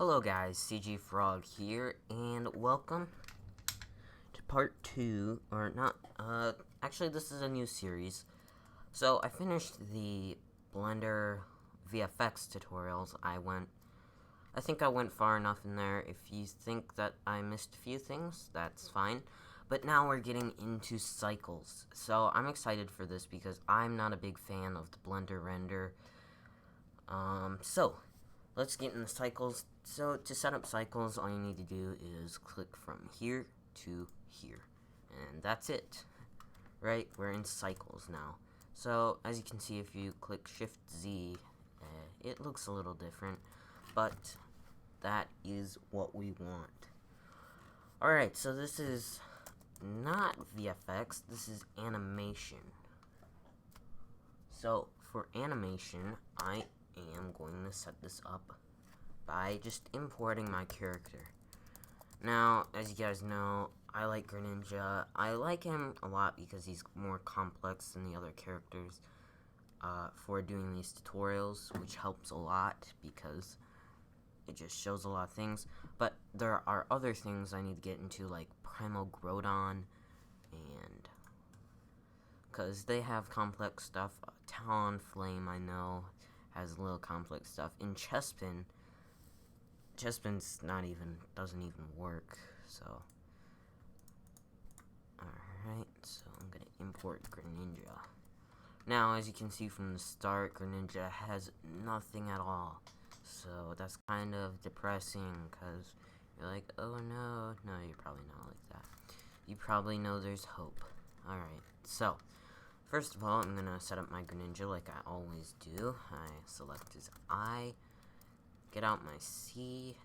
Hello guys, CGFrog here, and welcome to part 2, or not, actually this is a new series. So, I finished the Blender VFX tutorials. I think I went far enough in there. If you think that I missed a few things, that's fine. But now we're getting into cycles. So, I'm excited for this because I'm not a big fan of the Blender render. Let's get into cycles. So, to set up cycles, all you need to do is click from here to here. And that's it. Right? We're in cycles now. So, as you can see, if you click Shift-Z, it looks a little different. But, that is what we want. Alright, so this is not VFX, this is animation. So, for animation, I am going to set this up by just importing my character. Now, as you guys know, I like Greninja. I like him a lot because he's more complex than the other characters for doing these tutorials, which helps a lot because it just shows a lot of things. But there are other things I need to get into, like Primal Groudon, and because they have complex stuff. Talonflame, I know, has a little complex stuff. In Chespin's doesn't even work, so. Alright, so I'm gonna import Greninja. Now, as you can see from the start, Greninja has nothing at all. So that's kind of depressing, because you're like, oh no. No, you're probably not like that. You probably know there's hope. Alright, so first of all, I'm gonna set up my Greninja like I always do. I select his eye, get out my C,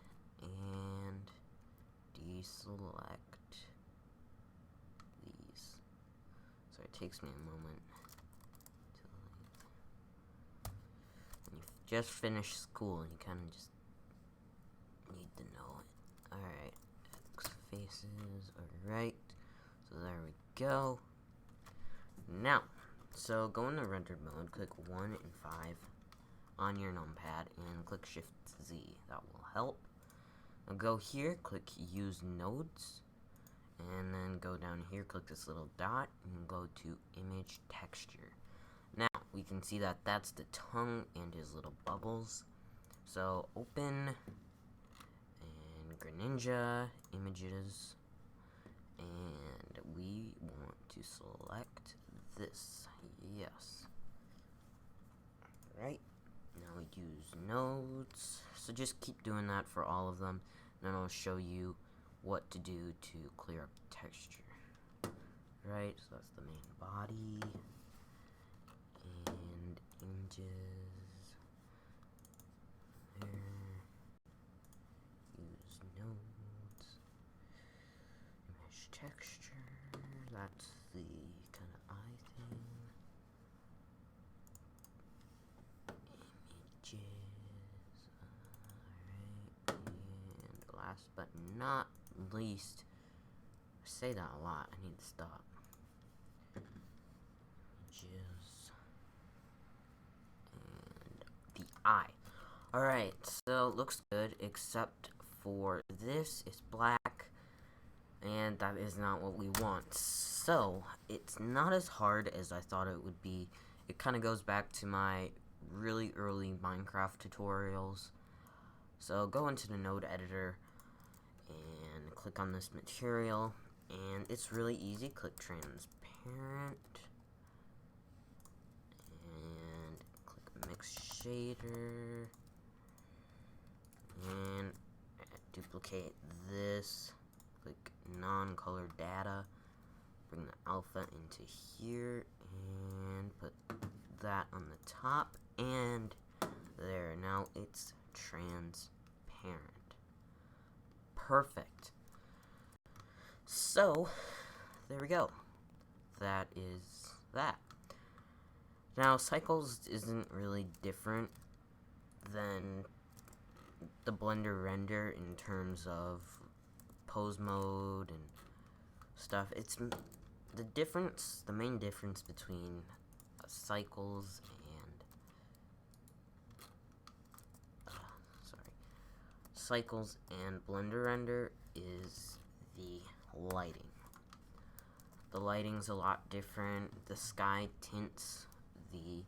and deselect these. So it takes me a moment to, when you just finish school, you kind of just need to know it. Alright, X faces, alright. So there we go. Now, so go into rendered mode, click 1 and 5 on your numpad, and click Shift-Z. That will help. Now go here, click Use Nodes, and then go down here, click this little dot, and go to Image Texture. Now, we can see that that's the tongue and his little bubbles. So, open, and Greninja, Images, and we want to select this. Yes. Alright. Now we use nodes. So just keep doing that for all of them. And then I'll show you what to do to clear up texture. Right, so that's the main body. And images. There. Use nodes. Image texture. That's the kind of eye thing. Images. Alright. And last but not least, I say that a lot. I need to stop. Images. And the eye. Alright, so looks good, except for this is black, and that is not what we want. So, it's not as hard as I thought it would be. It kind of goes back to my really early Minecraft tutorials. So, go into the node editor, and click on this material, and it's really easy. Click transparent, and click mix shader, and duplicate this, click non-color data, bring the alpha into here, and put that on the top, and there. Now it's transparent. Perfect. So, there we go. That is that. Now, cycles isn't really different than the Blender render in terms of pose mode and stuff. It's the main difference between cycles and cycles and Blender render is the lighting. The lighting's a lot different. The sky tints the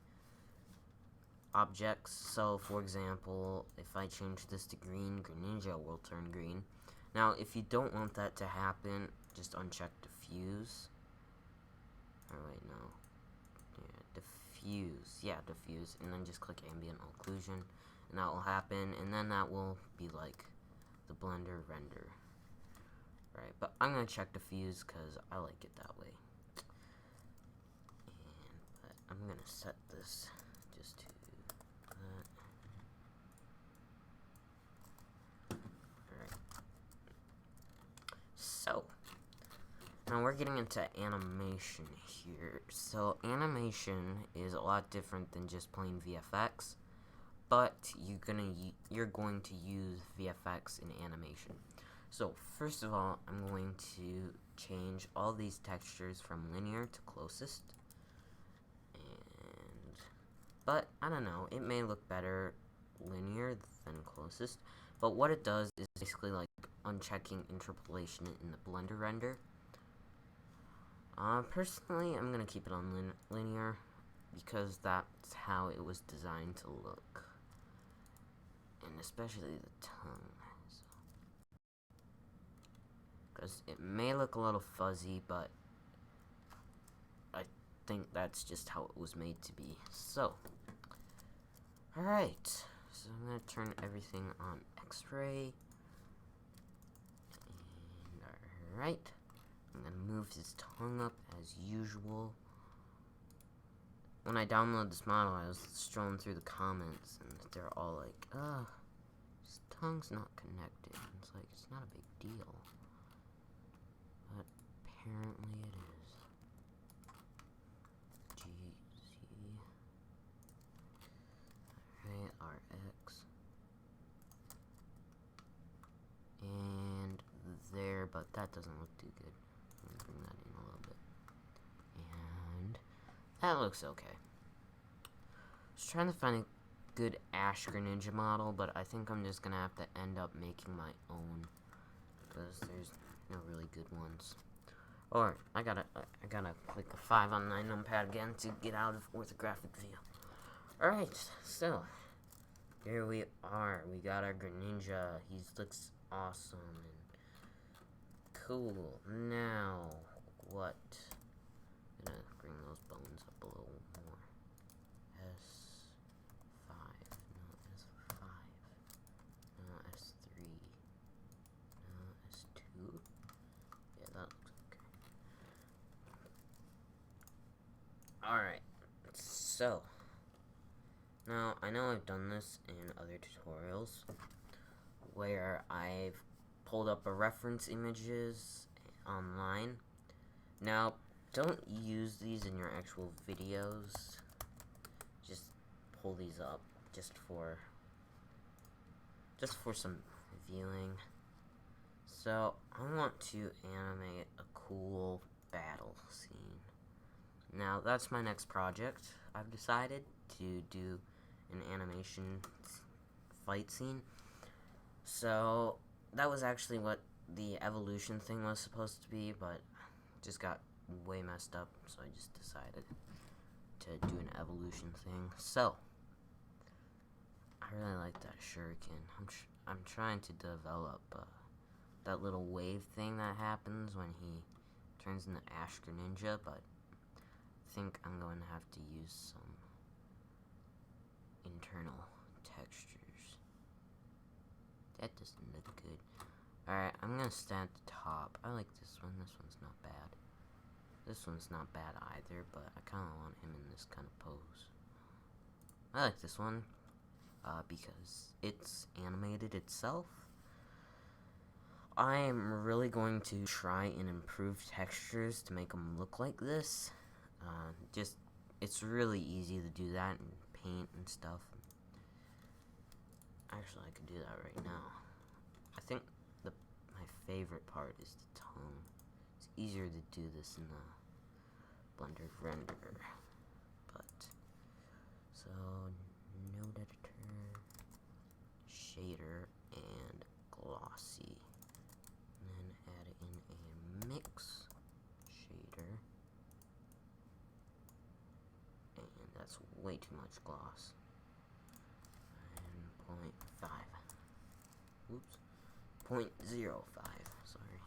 objects. So, for example, if I change this to green, Greninja will turn green. Now, if you don't want that to happen, just uncheck diffuse. Oh, wait, no. Yeah, diffuse. Yeah, diffuse. And then just click ambient occlusion. And that will happen. And then that will be like the Blender render. Right, but I'm going to check diffuse because I like it that way. But I'm going to set this just to that. Alright. So, now we're getting into animation here. So, animation is a lot different than just plain VFX. But you're going to use VFX in animation. So, first of all, I'm going to change all these textures from linear to closest. But, I don't know, it may look better linear than closest. But what it does is basically like unchecking interpolation in the Blender render. Personally, I'm going to keep it on linear because that's how it was designed to look. And especially the tongue. Because it may look a little fuzzy, but I think that's just how it was made to be. So, alright. So I'm going to turn everything on X-ray. And alright. I'm going to move his tongue up as usual. When I downloaded this model, I was strolling through the comments, and they're all like, his tongue's not connected. And it's like, it's not a big deal. But apparently it is. Alright, RX. And there, but that doesn't look too good. I'm gonna bring that in a little bit. And that looks okay. I was trying to find a good Ash Greninja model, but I think I'm just gonna have to end up making my own. Because there's no really good ones. Or I gotta click a 5 on 9 numpad again to get out of orthographic view. Alright, so here we are. We got our Greninja. He looks awesome and cool. Now what? I'm gonna bring those bones up a little more. S5. No, S5. No, S3. No, S2. Yeah, that looks okay. Alright, so now I know I've done this in other tutorials where I've pulled up a reference images online. Now, don't use these in your actual videos. Just pull these up just for some viewing. So, I want to animate a cool battle scene. Now, that's my next project. I've decided to do an animation fight scene. So, that was actually what the evolution thing was supposed to be, but just got way messed up, so I just decided to do an evolution thing. So, I really like that shuriken. I'm trying to develop that little wave thing that happens when he turns into Ash Greninja, but I think I'm going to have to use some internal textures. That doesn't look good. Alright, I'm gonna stand at the top. I like this one. This one's not bad. This one's not bad either, but I kind of want him in this kind of pose. I like this one because it's animated itself. I am really going to try and improve textures to make them look like this. It's really easy to do that in paint and stuff. Actually, I could do that right now. I think my favorite part is the tongue. It's easier to do this in the Blender render. But, so, node editor, shader, and glossy. And then add in a mix shader. And that's way too much gloss. And 0.5. Oops. 0.05. Sorry.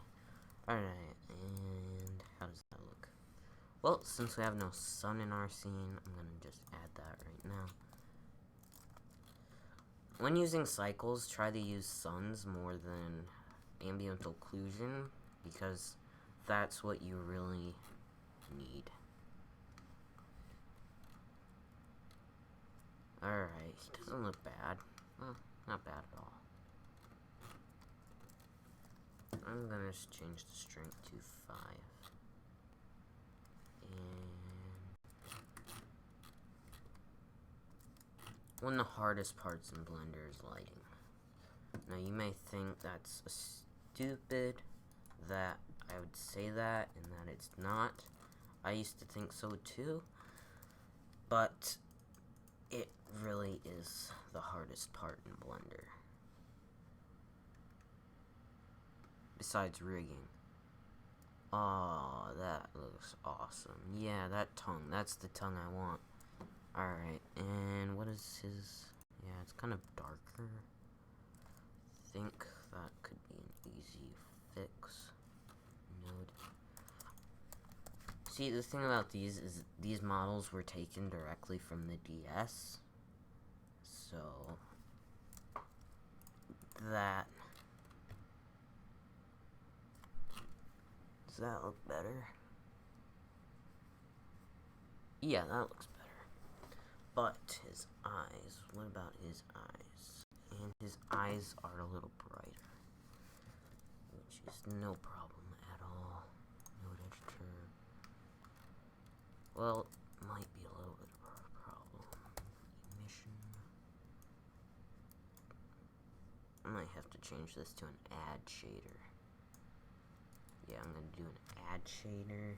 Alright, and how does that look? Well, since we have no sun in our scene, I'm gonna just add that right now. When using cycles, try to use suns more than ambient occlusion, because that's what you really need. Alright, he doesn't look bad. Well, not bad at all. I'm gonna just change the strength to 5. And one of the hardest parts in Blender is lighting. Now you may think that's stupid that I would say that and that it's not. I used to think so too, but it really is the hardest part in Blender. Besides rigging. Oh, that looks awesome. Yeah, that tongue. That's the tongue I want. Alright, and what is his... Yeah, it's kind of darker. I think that could be an easy fix. Node. See, the thing about these is these models were taken directly from the DS. So... that... Does that look better? Yeah, that looks better. But his eyes, what about his eyes? And his eyes are a little brighter, which is no problem at all. Node editor. Well, might be a little bit of a problem. Emission. I might have to change this to an add shader. Yeah, I'm gonna do an add shader.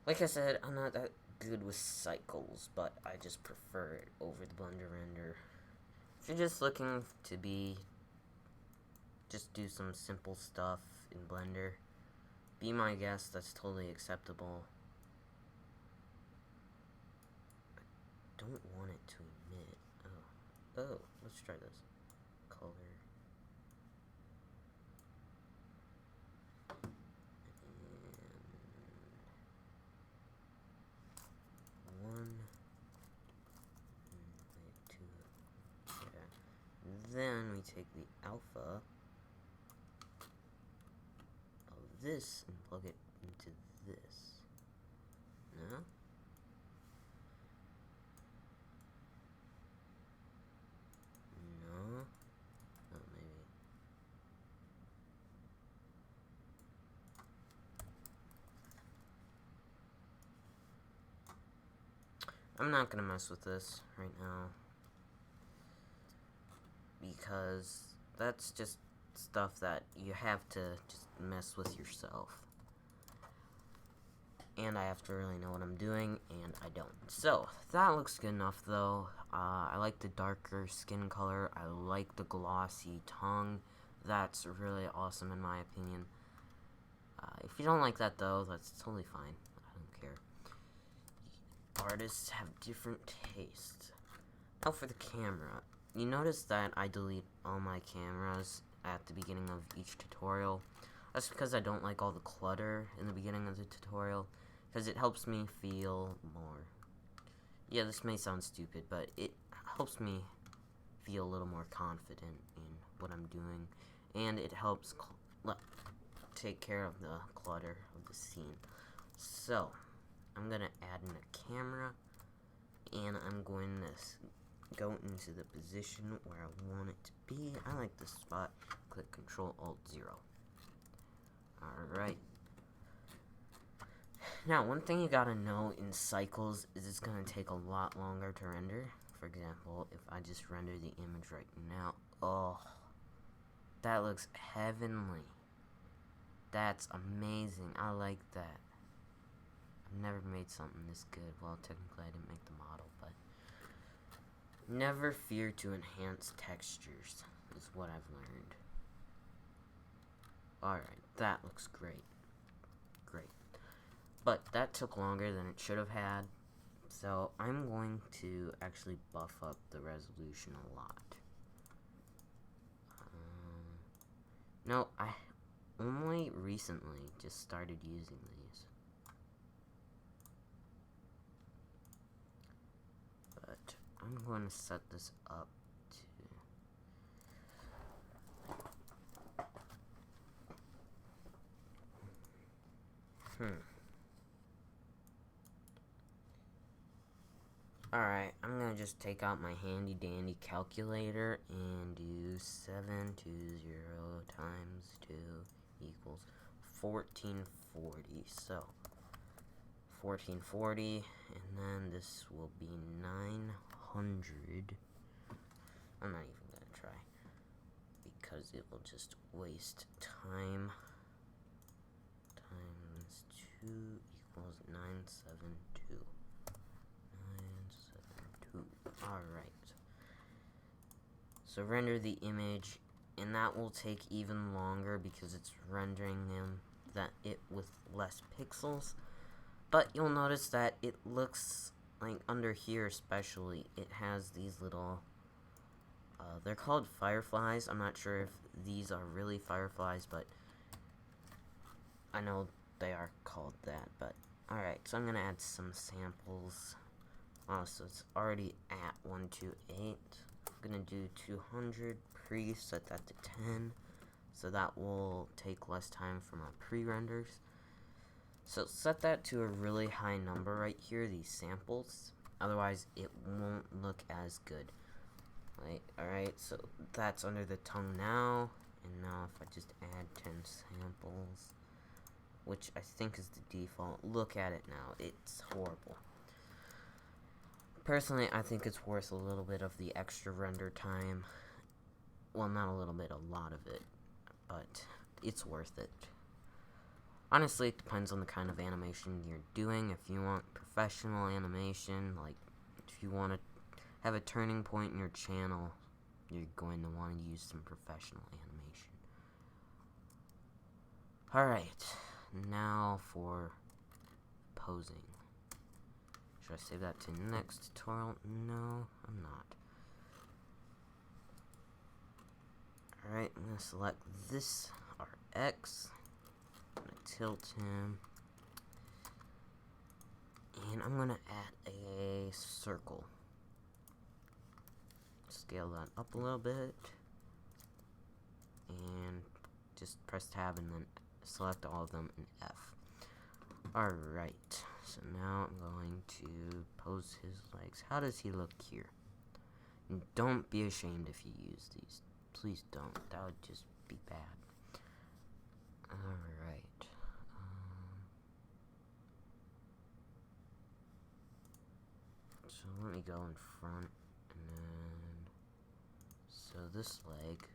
Like I said, I'm not that good with cycles, but I just prefer it over the Blender render. If you're just looking to just do some simple stuff in Blender, be my guest, that's totally acceptable. I don't want it to emit. Oh, let's try this. Color. And 1. And 2. Yeah. Then we take the alpha this and plug it into this. No? No? Oh, maybe. I'm not gonna mess with this right now, because that's just stuff that you have to just mess with yourself. And I have to really know what I'm doing, and I don't. So, that looks good enough, though. I like the darker skin color. I like the glossy tongue. That's really awesome, in my opinion. If you don't like that, though, that's totally fine. I don't care. Artists have different tastes. Now for the camera. You notice that I delete all my cameras at the beginning of each tutorial. That's because I don't like all the clutter in the beginning of the tutorial, because it helps me feel more... Yeah, this may sound stupid, but it helps me feel a little more confident in what I'm doing, and it helps take care of the clutter of the scene. So, I'm going to add in a camera, and I'm going to go into the position where I want it to be. I like this spot. Click Ctrl-Alt-0. Alright. Now, one thing you gotta know in cycles is it's gonna take a lot longer to render. for example, if I just render the image right now, oh, that looks heavenly. That's amazing. I like that. I've never made something this good. Well, technically I didn't make the model, but never fear to enhance textures is what I've learned. Alright, that looks great. Great. But that took longer than it should have had. So I'm going to actually buff up the resolution a lot. No, I only recently just started using these. But I'm going to set this up to... Alright, I'm gonna just take out my handy dandy calculator and do 720 times 2 equals 1440. So 1440, and then this will be 900. I'm not even gonna try because it will just waste time. Times 2 equals 972. Alright. So render the image, and that will take even longer because it's rendering it with less pixels. But you'll notice that it looks like under here especially, it has these little, they're called fireflies. I'm not sure if these are really fireflies, but I know they are called that. But alright, so I'm gonna add some samples. So it's already at 128. I'm gonna do 200 set that to 10, so that will take less time for my pre-renders. So set that to a really high number right here, these samples, otherwise it won't look as good. Alright, so that's under the tongue now, and now if I just add 10 samples, which I think is the default, look at it now, it's horrible. Personally, I think it's worth a little bit of the extra render time. Well, not a little bit, a lot of it. But it's worth it. Honestly, it depends on the kind of animation you're doing. If you want professional animation, like if you want to have a turning point in your channel, you're going to want to use some professional animation. Alright, now for posing. Should I save that to next tutorial? No, I'm not. Alright, I'm going to select this, our X. I'm going to tilt him. And I'm going to add a circle. Scale that up a little bit. And just press tab and then select all of them in F. Alright, so now I'm going to pose his legs. How does he look here? And don't be ashamed if you use these. Please don't. That would just be bad. Alright. So let me go in front, and then... So this leg...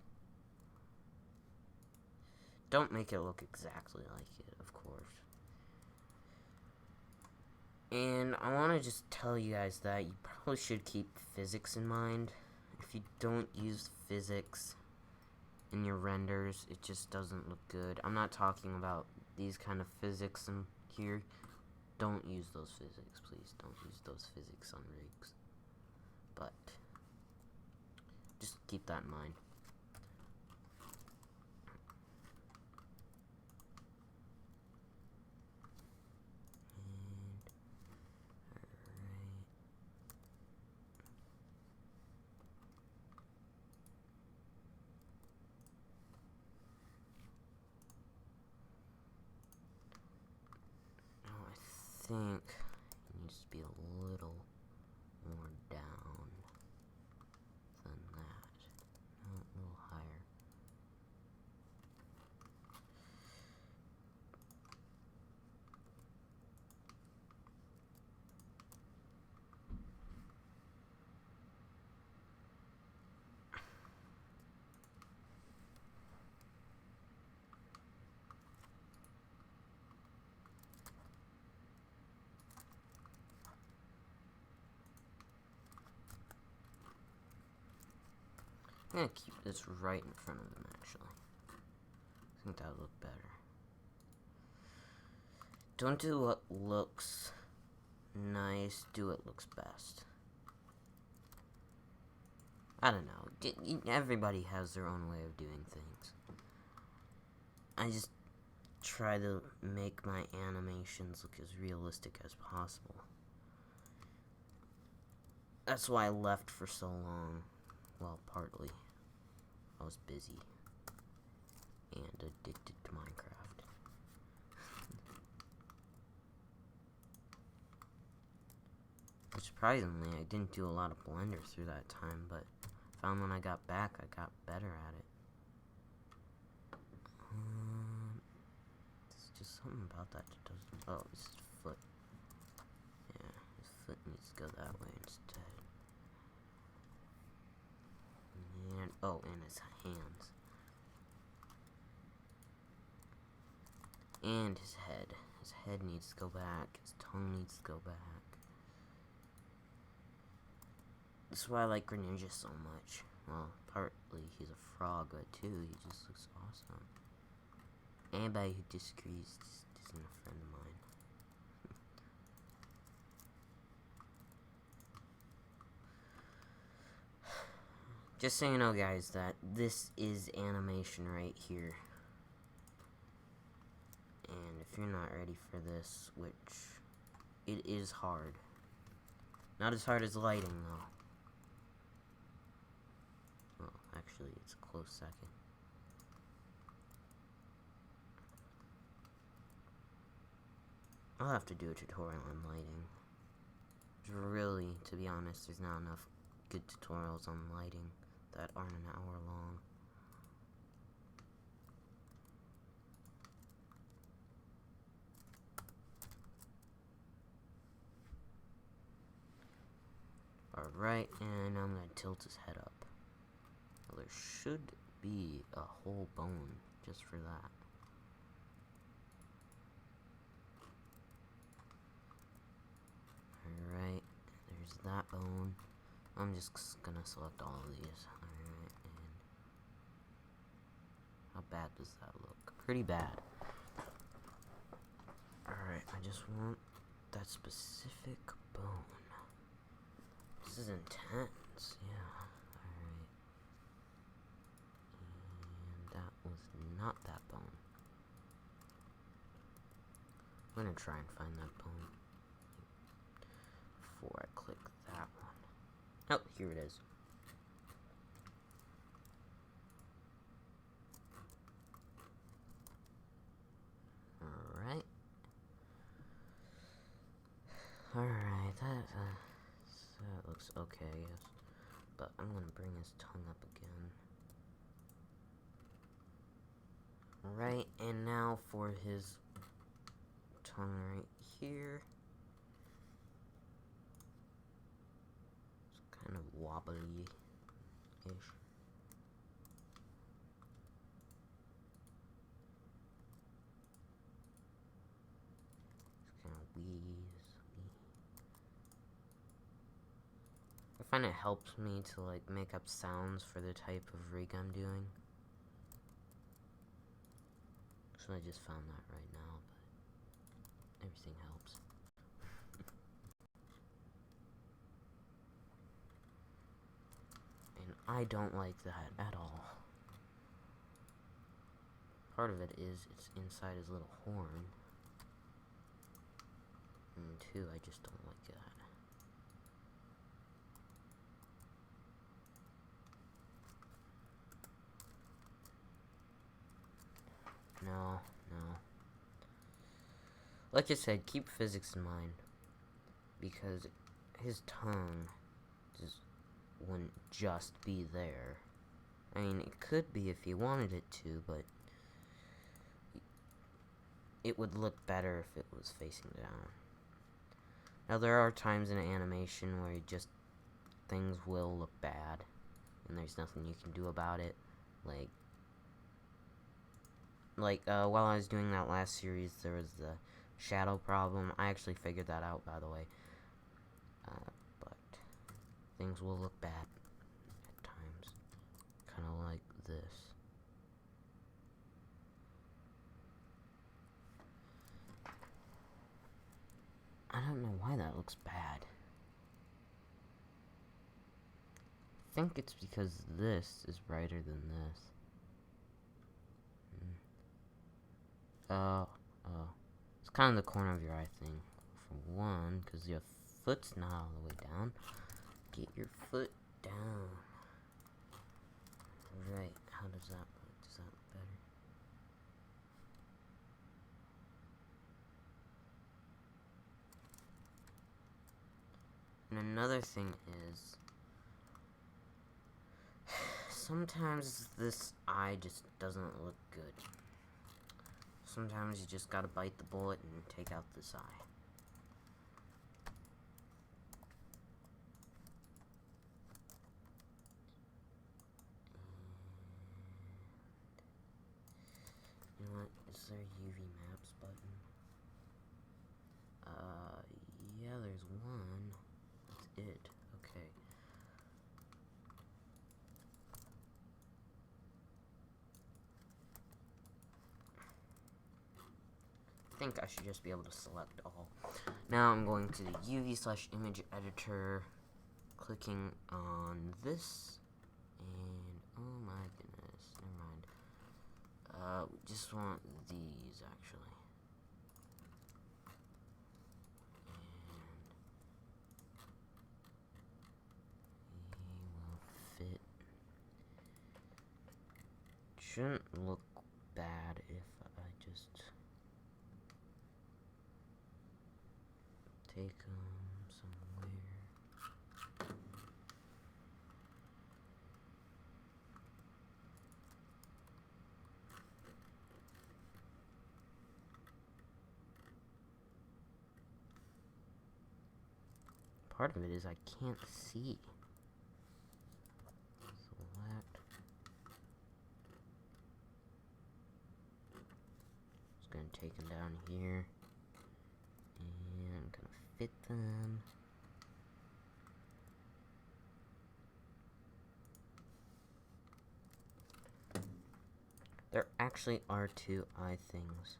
Don't make it look exactly like it, of course. And I want to just tell you guys that you probably should keep physics in mind. If you don't use physics in your renders, it just doesn't look good. I'm not talking about these kind of physics in here. Don't use those physics, please. Don't use those physics on rigs. But just keep that in mind. I think it needs to be a little more down than that. No, a little higher. I'm gonna keep this right in front of them, actually. I think that would look better. Don't do what looks nice, do what looks best. I don't know. Everybody has their own way of doing things. I just try to make my animations look as realistic as possible. That's why I left for so long. Well, partly. I was busy. And addicted to Minecraft. Surprisingly, I didn't do a lot of Blender through that time, but found when I got back, I got better at it. There's just something about that that doesn't... Oh, it's his foot. Yeah, his foot needs to go that way instead. And, oh, and his hands. And his head. His head needs to go back. His tongue needs to go back. That's why I like Greninja so much. Well, partly he's a frog, but too, he just looks awesome. Anybody who disagrees just isn't a friend of mine. Just so you know, guys, that this is animation right here. And if you're not ready for this, which it is hard. Not as hard as lighting, though. Well, actually, it's a close second. I'll have to do a tutorial on lighting. Really, to be honest, there's not enough good tutorials on lighting that aren't an hour long. Alright, and I'm gonna tilt his head up. Well, there should be a whole bone just for that. Alright, there's that bone. I'm just gonna select all of these. Alright, and how bad does that look? Pretty bad. Alright, I just want that specific bone. This is intense, yeah. Alright. And that was not that bone. I'm gonna try and find that bone before I click that one. Oh, here it is. Alright. Alright, that looks okay, yes. But I'm gonna bring his tongue up again. Right, and now for his tongue right here. It's kind of wobbly-ish. It's kind of wheezy. I find it helps me to like make up sounds for the type of rig I'm doing. So I just found that right now, but everything helps. And I don't like that at all. Part of it is it's inside his little horn. And two, I just don't like that. No. Like I said, keep physics in mind. Because his tongue just wouldn't just be there. I mean, it could be if you wanted it to, but it would look better if it was facing down. Now, there are times in an animation where things will look bad, and there's nothing you can do about it. Like, while I was doing that last series, there was the shadow problem. I actually figured that out, by the way. But things will look bad at times. that looks bad. I think it's because this is brighter than this. It's kind of the corner of your eye thing. For one, because your foot's not all the way down. Get your foot down. Right, how does that look? Does that look better? And another thing is, sometimes this eye just doesn't look good. Sometimes you just gotta bite the bullet and take out this eye. You know what? Is there a UV maps button? Yeah, there's one. That's it. Okay. I think I should just be able to select all. Now I'm going to the UV/image editor, clicking on this, and oh my goodness, never mind. We just want these actually. And he will fit. Shouldn't look bad if I just take them somewhere. Part of it is I can't see. Select. Just gonna take them down here. And I'm gonna fit them. There actually are two eye things.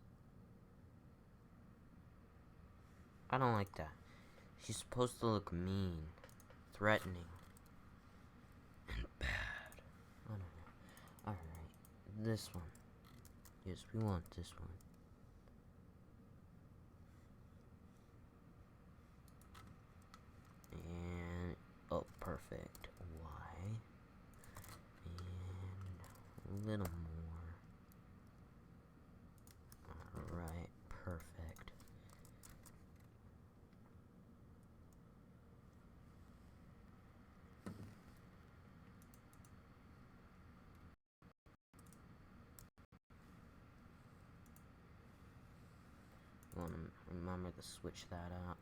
I don't like that. She's supposed to look mean, threatening, and bad. I don't know. Alright, this one. Yes, we want this one. And, oh, perfect. Y. And a little more. Alright, perfect. Want to remember to switch that out.